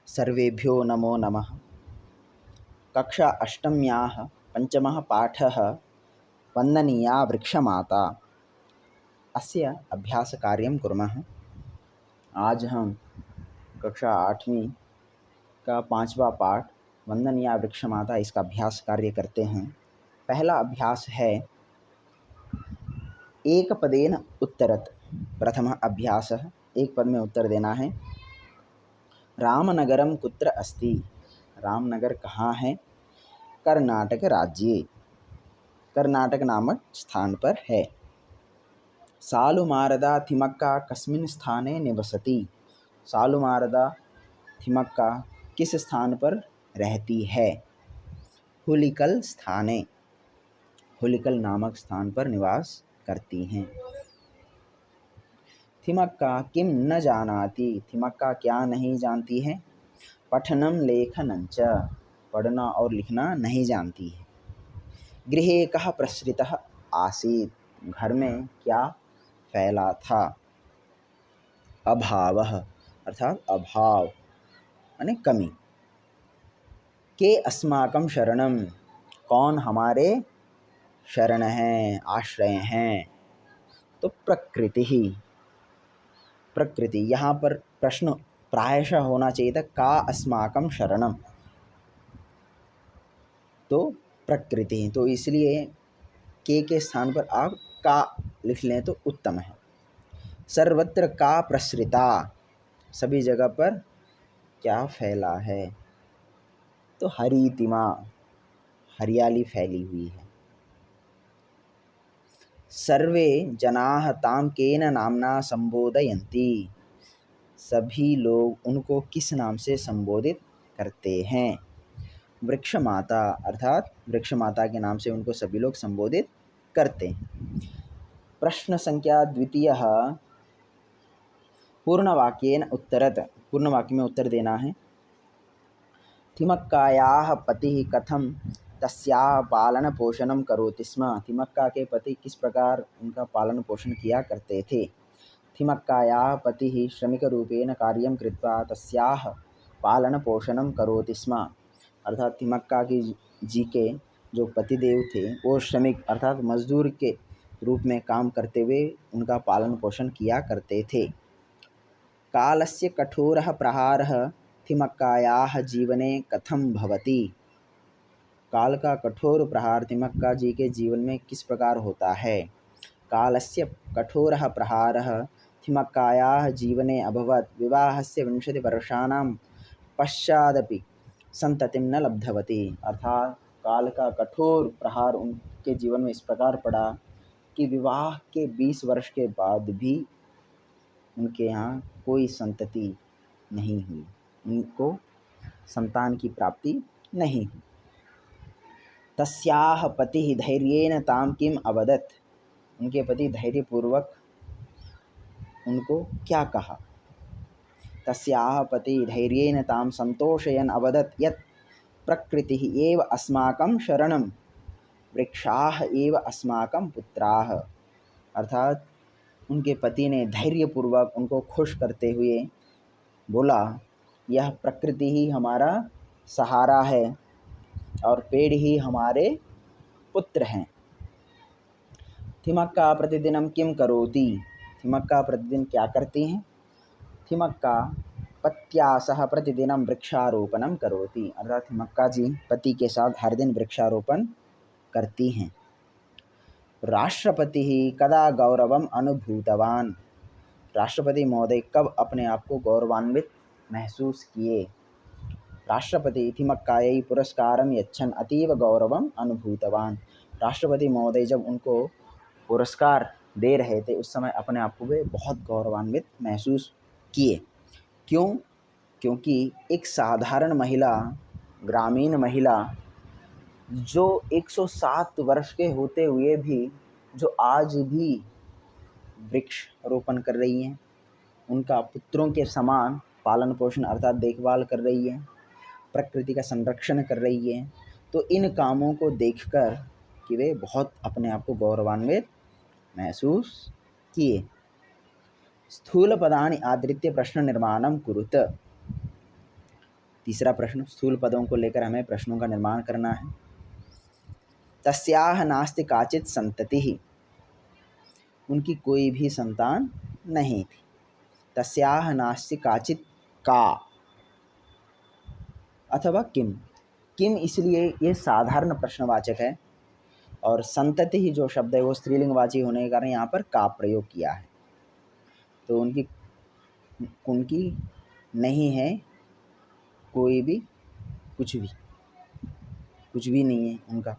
सर्वेभ्यो नमो नमः। कक्षा अष्टम्याः पञ्चमः पाठः वन्दनीया वृक्षमाता। अस्य अभ्यासकार्यं कुर्मः। आज हम कक्षा आठवीं का पांचवा पाठ वन्दनीया वृक्षमाता इसका अभ्यास कार्य करते हैं। पहला अभ्यास है एक पदेन उत्तरत। प्रथमः अभ्यासः, एक पद में उत्तर देना है। रामनगरम कुत्र अस्ति? रामनगर कहाँ है? कर्नाटक राज्ये, कर्नाटक नामक स्थान पर है। सालुमारदा थिमक्का कस्मिन् स्थाने निवसति? सालुमारदा थिमक्का किस स्थान पर रहती है? हुलिकल स्थाने, हुलिकल नामक स्थान पर निवास करती हैं। थिमक्का किम न जानाति? थिमक्का क्या नहीं जानती है? पठनम लेखनं च, पढ़ना और लिखना नहीं जानती है। गृहे कः प्रसृतः आसीत्? घर में क्या फैला था? अभावः अर्थात अभाव यानी कमी। के अस्माकं शरणं? कौन हमारे शरण हैं, आश्रय हैं? तो प्रकृति ही, प्रकृति। यहाँ पर प्रश्न प्रायशः होना चाहिए था का अस्माकं शरणम, तो प्रकृति। तो इसलिए के स्थान पर आप का लिख लें तो उत्तम है। सर्वत्र का प्रसृता, सभी जगह पर क्या फैला है? तो हरितिमा, हरियाली फैली हुई है। सर्वे जनाः तां केन नामना संबोधयन्ति? सभी लोग उनको किस नाम से संबोधित करते हैं? वृक्ष माता, अर्थात वृक्ष माता के नाम से उनको सभी लोग संबोधित करते हैं। प्रश्न संख्या द्वितीयः, पूर्णवाक्येन उत्तरत। पूर्ण वाक्य में उत्तर देना है। थिमक्कायाः पतिः कथं तस्याः पालन पोषणं करोति स्म? थिमक्का के पति किस प्रकार उनका पालन पोषण किया करते थे? थिमक्कायाः पतिः श्रमिकरूपेण कार्यं कृत्वा तस्याः पालन पोषणं करोति स्म। अर्थात थिमक्का की जी के जो पतिदेव थे वो श्रमिक अर्थात मजदूर के रूप में काम करते हुए उनका पालन पोषण किया करते थे। कालस्य कठोरः प्रहारः थिमक्कायाः जीवने कथं भवति? काल का कठोर प्रहार थिमक्का जी के जीवन में किस प्रकार होता है? कालस्य कठोरः प्रहारः थिमक्कायाः जीवने अभवत् विवाहस्य 20 वर्षाणां पश्चादपि संततिं न लब्धवती। अर्थात काल का कठोर प्रहार उनके जीवन में इस प्रकार पड़ा कि विवाह के 20 वर्ष के बाद भी उनके यहाँ कोई संतति नहीं हुई, उनको संतान की प्राप्ति नहीं हुई। तस्याः पतिः धैर्येण तां किम अवदत्? उनके पति धैर्यपूर्वक उनको क्या कहा? तस्याः पतिः धैर्येण तां संतोषयन् अवदत् यत् प्रकृतिः एव अस्माकं शरणं, वृक्षाः एव अस्माकं पुत्राः। अर्थात उनके पति ने धैर्यपूर्वक उनको खुश करते हुए बोला, यह प्रकृति ही हमारा सहारा है और पेड़ ही हमारे पुत्र हैं। थिमक्का प्रतिदिनं किं करोति? थिमक्का प्रतिदिन क्या करती हैं? थिमक्का पत्या सह प्रतिदिनं वृक्षारोपणं करोति। अर्थात थिमक्का जी पति के साथ हर दिन वृक्षारोपण करती हैं। राष्ट्रपति कदा गौरवम अनुभूतवान? राष्ट्रपति महोदय कब अपने आप को गौरवान्वित महसूस किए? राष्ट्रपति थिमक्कायै पुरस्कारं यच्छन् अतीव गौरवम अनुभूतवान। राष्ट्रपति महोदय जब उनको पुरस्कार दे रहे थे उस समय अपने आप को वे बहुत गौरवान्वित महसूस किए। क्यों? क्योंकि एक साधारण महिला, ग्रामीण महिला जो 107 वर्ष के होते हुए भी जो आज भी वृक्ष रोपण कर रही हैं, उनका पुत्रों के समान पालन पोषण अर्थात देखभाल कर रही है, प्रकृति का संरक्षण कर रही है, तो इन कामों को देखकर कि वे बहुत अपने आप को गौरवान्वित महसूस किए। स्थूल पदानि आधृत्य प्रश्न निर्माणं कुरुत। तीसरा प्रश्न, स्थूल पदों को लेकर हमें प्रश्नों का निर्माण करना है। तस्याह नास्ति काचित संततिः, उनकी कोई भी संतान नहीं थी। तस्याह नास्ति काचित का अथवा किम। किम इसलिए ये साधारण प्रश्नवाचक है, और संतति ही जो शब्द है वो स्त्रीलिंगवाची होने के कारण यहाँ पर का प्रयोग किया है। तो उनकी नहीं है कोई भी, कुछ भी नहीं है उनका।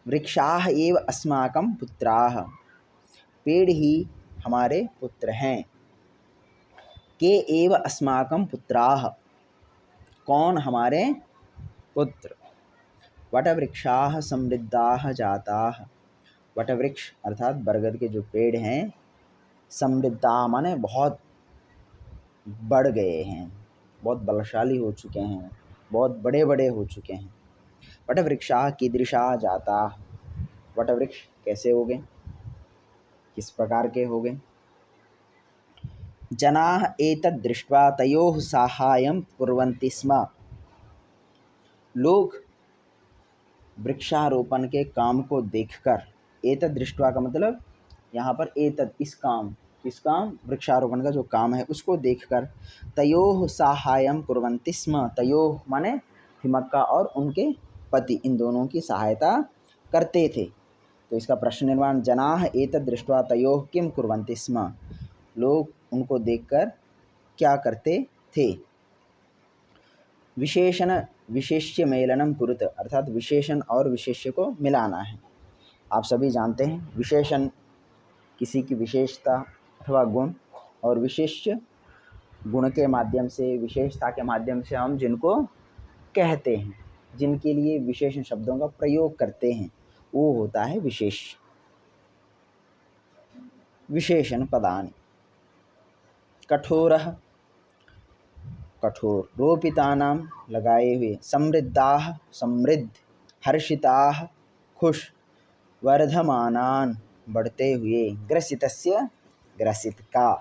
वृक्षाः एव अस्माकं पुत्राः, पेड़ ही हमारे पुत्र हैं। के एव अस्माकं पुत्राः, कौन हमारे पुत्र। वटवृक्षाः समृद्धाः जाताः, वटवृक्ष अर्थात बरगद के जो पेड़ हैं, समृद्धा माने बहुत बढ़ गए हैं, बहुत बलशाली हो चुके हैं, बहुत बड़े बड़े हो चुके हैं। वटवृक्षाः कीदृशाः जाताः, वटवृक्ष कैसे हो गए, किस प्रकार के हो गए। जनाः एतद् दृष्ट्वा तयोः साहाय्यं कुर्वन्ति स्म, लोग वृक्षारोपण के काम को देखकर, एतद् दृष्ट्वा का मतलब यहाँ पर एतद् इस काम, किस काम, वृक्षारोपण का जो काम है उसको देखकर, तयोः साहाय्यं कुर्वन्ति स्म, तयोः माने थिमक्का और उनके पति, इन दोनों की सहायता करते थे। तो इसका प्रश्न निर्माण, जनाः एतद् दृष्ट्वा तयोः किं कुर्वन्ति स्म, लोग उनको देखकर क्या करते थे। विशेषण विशेष्य मेलनम कुरुत, अर्थात विशेषण और विशेष्य को मिलाना है। आप सभी जानते हैं विशेषण किसी की विशेषता अथवा गुण, और विशेष्य गुण के माध्यम से, विशेषता के माध्यम से हम जिनको कहते हैं, जिनके लिए विशेषण शब्दों का प्रयोग करते हैं, वो होता है विशेष्य। विशेषण पदानि, कठोरः कठोर, रोपितानां लगाए हुए, समृद्धाः समृद्ध, हर्षिताः खुश, वर्धमानान बढ़ते हुए, ग्रसितस्य ग्रसित का।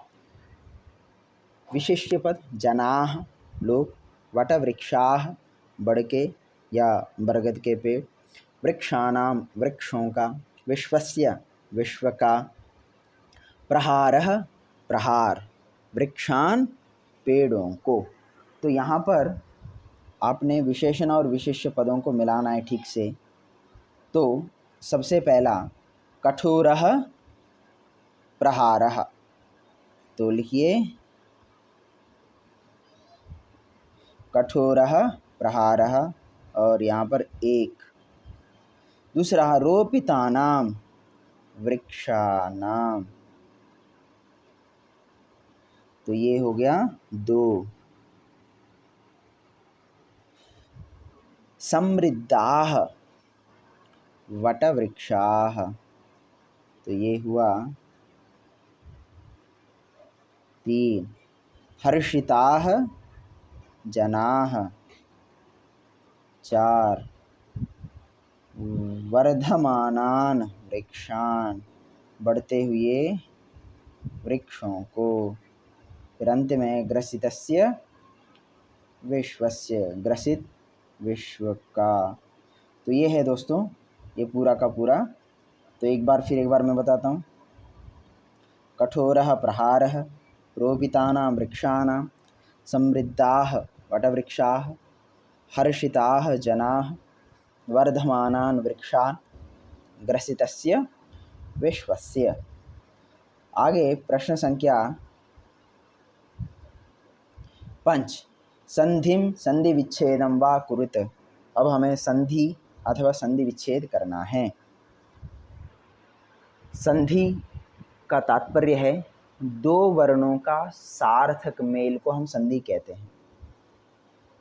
विशिष्य पद, जनाः लोग, वटवृक्षाः बढ़ के या बरगद के पेड़, वृक्षाणाम वृक्षों का, विश्वस्य विश्व का, प्रहारः प्रहार, वृक्षान पेड़ों को। तो यहाँ पर आपने विशेषण और विशेष्य पदों को मिलाना है ठीक से। तो सबसे पहला कठोरः प्रहारः, तो लिखिए कठोरः प्रहारः, और यहाँ पर एक। दूसरा रोपितानां वृक्षाणां, तो ये हो गया दो। समृद्धाः वटवृक्षाः, तो ये हुआ तीन। हर्षिताः जनाः, चार। वर्धमानान वृक्षान, बढ़ते हुए वृक्षों को। फिर अंत में ग्रसितस्य विश्वस्य, ग्रसित विश्व का। तो ये है दोस्तों, ये पूरा का पूरा। तो एक बार मैं बताता हूँ। कठोरः प्रहारः, रोपितानां वृक्षाणां, समृद्धाः वटवृक्षाः, हर्षिताः जनाः, वर्धमानान् वृक्षान्, ग्रसितस्य विश्वस्य। आगे प्रश्न संख्या 5, संधिम संधि विच्छेदम वा कुरुत। अब हमें संधि अथवा संधि विच्छेद करना है। संधि का तात्पर्य है दो वर्णों का सार्थक मेल को हम संधि कहते हैं।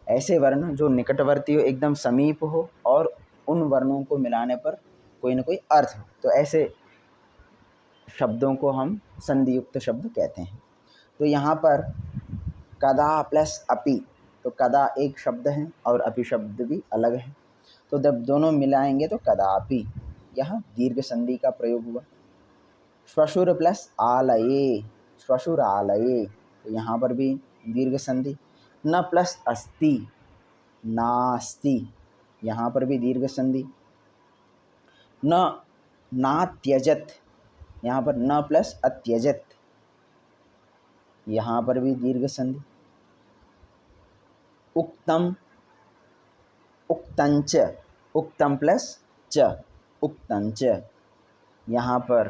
ऐसे वर्ण जो निकटवर्ती हो, एकदम समीप हो, और उन वर्णों को मिलाने पर कोई न कोई अर्थ हो, तो ऐसे शब्दों को हम संधि युक्त शब्द कहते हैं। तो यहाँ पर कदा प्लस अपि, तो कदा एक शब्द है और अपि शब्द भी अलग है, तो जब दोनों मिलाएंगे तो कदापि, यहाँ दीर्घ संधि का प्रयोग हुआ। श्वशुर प्लस आलये, श्वशुर आलये, तो यहाँ पर भी दीर्घ संधि। न प्लस अस्ति नास्ति, यहाँ पर भी दीर्घ संधि। न नात्यजत, यहाँ पर न प्लस अत्यजत, यहाँ पर भी दीर्घ संधि। उक्तम उक्तंच, उक्तम प्लस च उक्तंच, यहाँ पर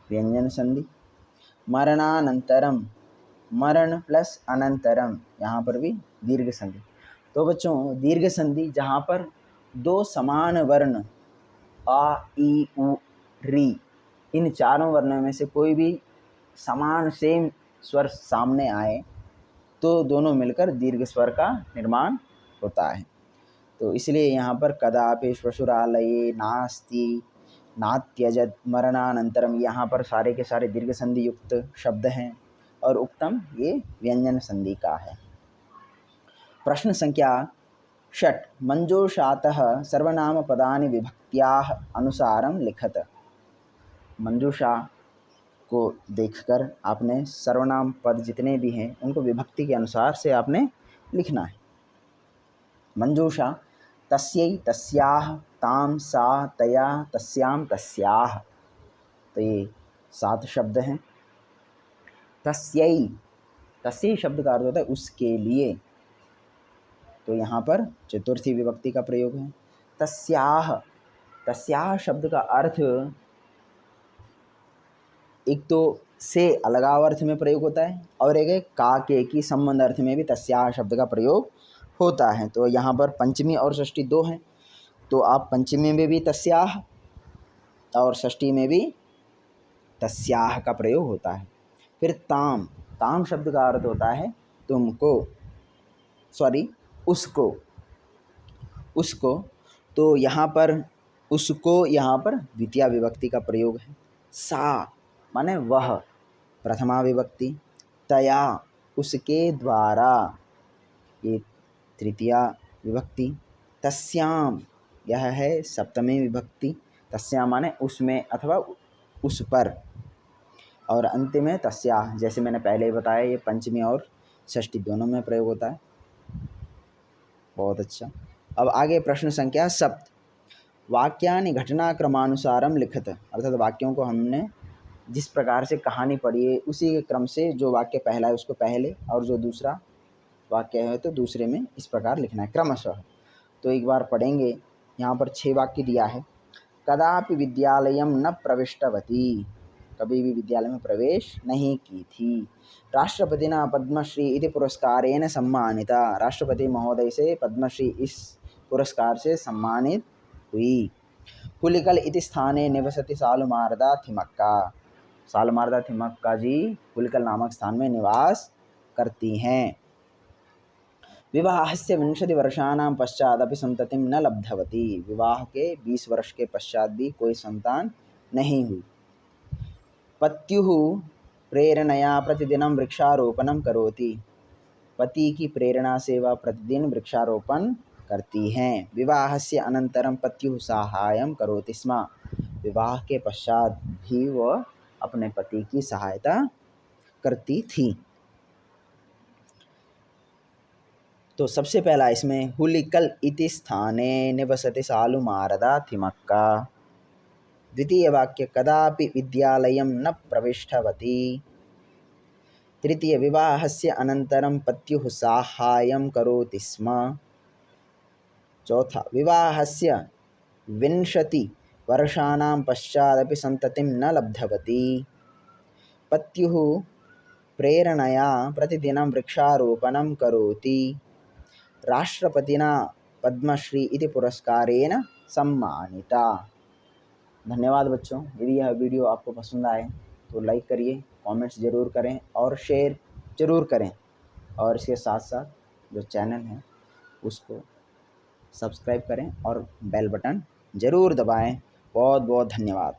व्यंजन संधि। मरणानंतरम, मरण प्लस अनंतरम, यहाँ पर भी दीर्घ संधि। तो बच्चों दीर्घ संधि जहाँ पर दो समान वर्ण आ ई उ री, इन चारों वर्णों में से कोई भी समान सेम स्वर सामने आए तो दोनों मिलकर दीर्घ स्वर का निर्माण होता है। तो इसलिए यहाँ पर कदापि, श्वशुरालये, नास्ति, नात्यजत, मरणानंतरम, यहाँ पर सारे के सारे दीर्घ संधि युक्त शब्द हैं और उक्तम ये व्यंजन संधि का है। प्रश्न संख्या 6, मंजूषातः सर्वनाम पदानि विभक्त्याः अनुसारं लिखत। मंजूषा को देखकर आपने सर्वनाम पद जितने भी हैं उनको विभक्ति के अनुसार से आपने लिखना है। मंजूषा तस्यै, तस्याः, ताम, सा, तया, तस्याम, तस्याः, तो ये 7 शब्द हैं। तस्यै, तस्यै शब्द का अर्थ होता है उसके लिए, तो यहाँ पर चतुर्थी विभक्ति का प्रयोग है। तस्याः, तस्याः शब्द का अर्थ एक तो से अलगाव अर्थ में प्रयोग होता है और एक है का के की संबंध अर्थ में भी तस्याः शब्द का प्रयोग होता है। तो यहाँ पर पंचमी और षष्ठी 2 हैं, तो आप पंचमी में भी तस्याः और षष्ठी में भी तस्याः का प्रयोग होता है। फिर ताम, ताम शब्द का अर्थ होता है तुमको, सॉरी उसको, उसको, तो यहाँ पर उसको, यहाँ पर द्वितीया विभक्ति का प्रयोग है। सा माने वह, प्रथमा विभक्ति। तया उसके द्वारा, ये तृतीया विभक्ति। तस्याम यह है सप्तमी विभक्ति। तस्याम माने उसमें अथवा उस पर, और अंतिम में तस्याः, जैसे मैंने पहले ही बताया ये पंचमी और षष्ठी दोनों में प्रयोग होता है। बहुत अच्छा। अब आगे प्रश्न संख्या 7, वाक्यानि घटनाक्रमानुसारम लिखत, अर्थात वाक्यों को हमने जिस प्रकार से कहानी पढ़ी है उसी के क्रम से जो वाक्य पहला है उसको पहले और जो दूसरा वाक्य है तो दूसरे में इस प्रकार लिखना है क्रमशः। तो एक बार पढ़ेंगे। यहाँ पर 6 वाक्य दिया है। कदापि विद्यालयम न प्रविष्टवती, कभी भी विद्यालय में प्रवेश नहीं की थी। राष्ट्रपतिना पद्मश्री इति पुरस्कारेण सम्मानिता, राष्ट्रपति महोदय से पद्मश्री इस पुरस्कार से सम्मानित हुई। हुलिकल इति स्थाने निवसति सालुमारदा थिमक्का, सालुमारदा थिमक्का जी हुलिकल नामक स्थान में निवास करती हैं। विवाहस्य 20 वर्षाणां पश्चादपि संततिं न लब्धवती, विवाह के 20 वर्ष के पश्चात भी कोई संतान नहीं हुई। पत्युः प्रेरणया प्रतिदिनं वृक्षारोपणं करोति, पति की प्रेरणा से वह प्रतिदिन वृक्षारोपण करती हैं। विवाहस्य अनंतरं पत्युः साहाय्यं करोति स्म, विवाह के पश्चात भी वह अपने पति की सहायता करती थी। तो सबसे पहला इसमें हुलिकल इति स्थाने निवसति सालुमारदा थिमक्का। द्वितीय वाक्य कदापि विद्यालयं न प्रविष्टवती। तृतीय विवाहस्य अनंतरं पत्युः साहाय्यं करोति स्म। चौथा विवाहस्य 20 वर्षाणां पश्चादपि संततिं न लब्धवती, पत्युः प्रेरणया प्रतिदिनं वृक्षारोपणं करोति, राष्ट्रपतिना पद्मश्री इति पुरस्कारेण सम्मानिता। धन्यवाद बच्चों। यदि यह वीडियो आपको पसंद आए तो लाइक करिए, कमेंट्स ज़रूर करें और शेयर ज़रूर करें, और इसके साथ साथ जो चैनल है उसको सब्सक्राइब करें और बेल बटन ज़रूर दबाएं। बहुत बहुत धन्यवाद।